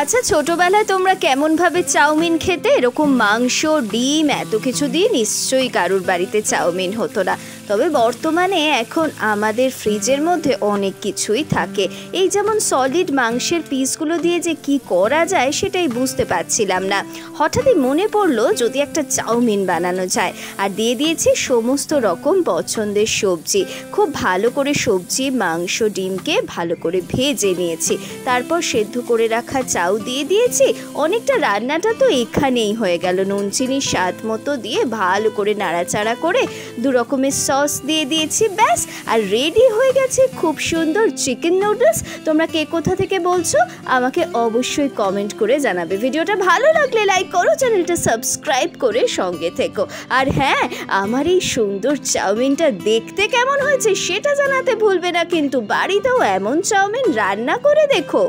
আচ্ছা, ছোটবেলায় তোমরা কেমনভাবে চাউমিন খেতে? এরকম মাংস, ডিম এত কিছু দিয়ে নিশ্চয়ই কারুর বাড়িতে চাউমিন হতো না। তবে বর্তমানে এখন আমাদের ফ্রিজের মধ্যে অনেক কিছুই থাকে। এই যেমন সলিড মাংসের পিসগুলো দিয়ে যে কি করা যায় সেটাই বুঝতে পারছিলাম না। হঠাৎই মনে পড়লো যদি একটা চাউমিন বানানো যায়, আর দিয়ে দিয়েছি সমস্ত রকম পছন্দের সবজি। খুব ভালো করে সবজি, মাংস, ডিমকে ভালো করে ভেজে নিয়েছি। তারপর সেদ্ধ করে রাখা চাউ দিয়ে দিয়েছি। অনেকটা রান্নাটা তো এখানেই হয়ে গেল। নুন চিনি স্বাদ মতো দিয়ে ভালো করে নাড়াচাড়া করে 2 রকমের সস দিয়ে দিয়েছি, ব্যাস। আর রেডি হয়ে গেছে খুব সুন্দর চিকেন নুডলস। তোমরা কে কোথা থেকে বলছো আমাকে অবশ্যই কমেন্ট করে জানাবে। ভিডিওটা ভালো লাগলে লাইক করো, চ্যানেলটা সাবস্ক্রাইব করে সঙ্গে থেকো। আর হ্যাঁ, আমার এই সুন্দর চাউমিনটা দেখতে কেমন হয়েছে সেটা জানাতে ভুলবে না, কিন্তু বাড়িতেও এমন চাউমিন রান্না করে দেখো।